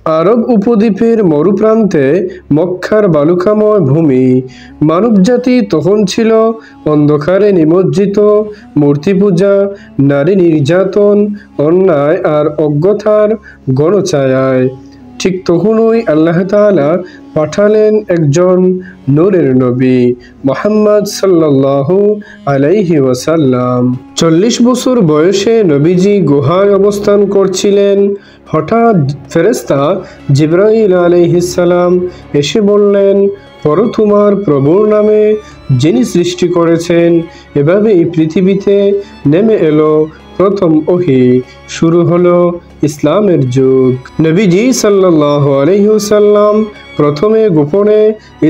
আরব উপদ্বীপের মরুপ্রান্তে মক্কার বালুকাময় ভূমি। মানবজাতি তখন ছিল অন্ধকারে নিমজ্জিত। মূর্তি পূজা, নারী নির্যাতন, অন্যায় আর অজ্ঞতার গণছায়ায়। ঠিক তখনই আল্লাহ তাআলা পাঠালেন একজন নূরের নবী, মুহাম্মদ সাল্লাল্লাহু আলাইহি ওয়াসাল্লাম। 40 বছর বয়সে নবীজি গুহায় অবস্থান করছিলেন। হঠাৎ ফেরেশতা জিবরাইল আলাইহিস সালাম এসে বললেন, পড়ো তোমার প্রভুর নামে যিনি সৃষ্টি করেছেন। এভাবেই পৃথিবীতে নেমে এলো প্রথম ওহী। শুরু হলো ইসলামের যুগ। নবীজি সাল্লাল্লাহু আলাইহি ওয়াসাল্লাম প্রথমে গোপনে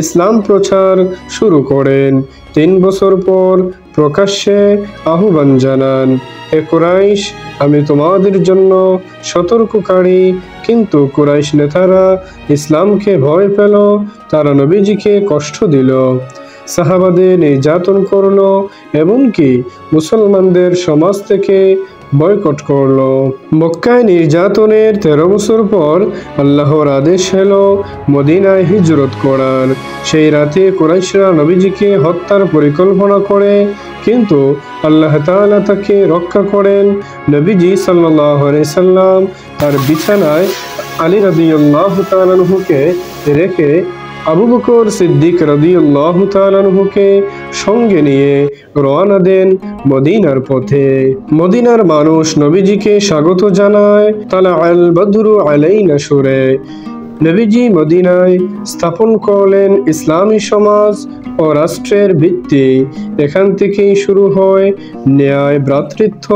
ইসলাম প্রচার শুরু করেন। 3 বছর পর প্রকাশ্যে আহ্বান জানান, হে কুরাইশ, আমি তোমাদের জন্য সতর্ককারী। কিন্তু কুরাইশ নেতারা ইসলামকে ভয় পেল। তারা নবীজিকে কষ্ট দিল, সাহাবাদের নির্যাতন করলো, এমনকি মুসলমানদের সমাজ থেকে বয়কট করলো। মক্কায় নির্যাতনের 13 বছর পর আল্লাহর আদেশ এলো মদিনায় হিজরত করার। সেই রাতে কুরাইশরা নবীজিকে হত্যার পরিকল্পনা করে, কিন্তু আল্লাহ তাআলা তাকে রক্ষা করেন। নবীজি সাল্লাল্লাহু আলাইহি সাল্লাম তার বিছানায় আলী রাদিয়াল্লাহু তাআলা আনহুকে রেখে আবু বকর সিদ্দিক রাদিয়াল্লাহু তাআলা আনহুকে সঙ্গে নিয়ে রওনা দেন মদিনার পথে। মদিনার মানুষ নবীজিকে স্বাগত জানায় তালা আল বদরু আলাইনা সুরে। নবীজি মদিনায় স্থাপন করলেন ইসলামী সমাজ ও রাষ্ট্রের ভিত্তি। এখান থেকেই শুরু হয় ন্যায়, ভ্রাতৃত্ব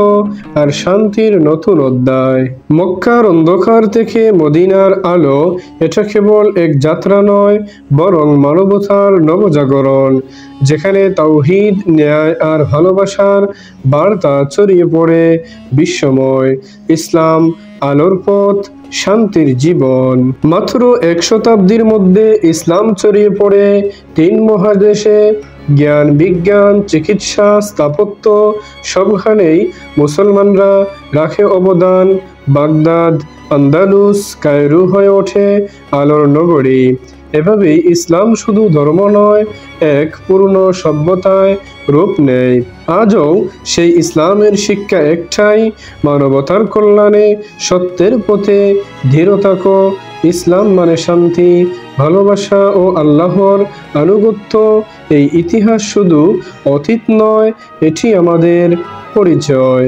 আর শান্তির নতুন অধ্যায়। মক্কার অন্ধকার থেকে মদিনার আলো, এটা কেবল এক যাত্রা নয়, বরং মানবতার নবজাগরণ, যেখানে তাওহীদ, ন্যায় আর ভালোবাসার বার্তা ছড়িয়ে পড়ে বিশ্বময়। ইসলাম আলোর পথ, শান্তির জীবন। মাত্র 1 শতাব্দীর মধ্যে ইসলাম ছড়িয়ে পড়ে 3 মহাদেশে। জ্ঞান, বিজ্ঞান, চিকিৎসা, স্থাপত্য সবখানেই মুসলমানরা রাখে অবদান। বাগদাদ, আন্দালুস, কায়রো হয়ে ওঠে আলোর নগরী। এভাবেই ইসলাম শুধু ধর্ম নয়, এক পূর্ণ সভ্যতায় রূপ নেয়। আজও সেই ইসলামের শিক্ষা একটাই, মানবতার কল্যাণে সত্যের পথে দৃঢ় থাকো। ইসলাম মানে শান্তি, ভালোবাসা ও আল্লাহর আনুগত্য। এই ইতিহাস শুধু অতীত নয়, এটি আমাদের পরিচয়।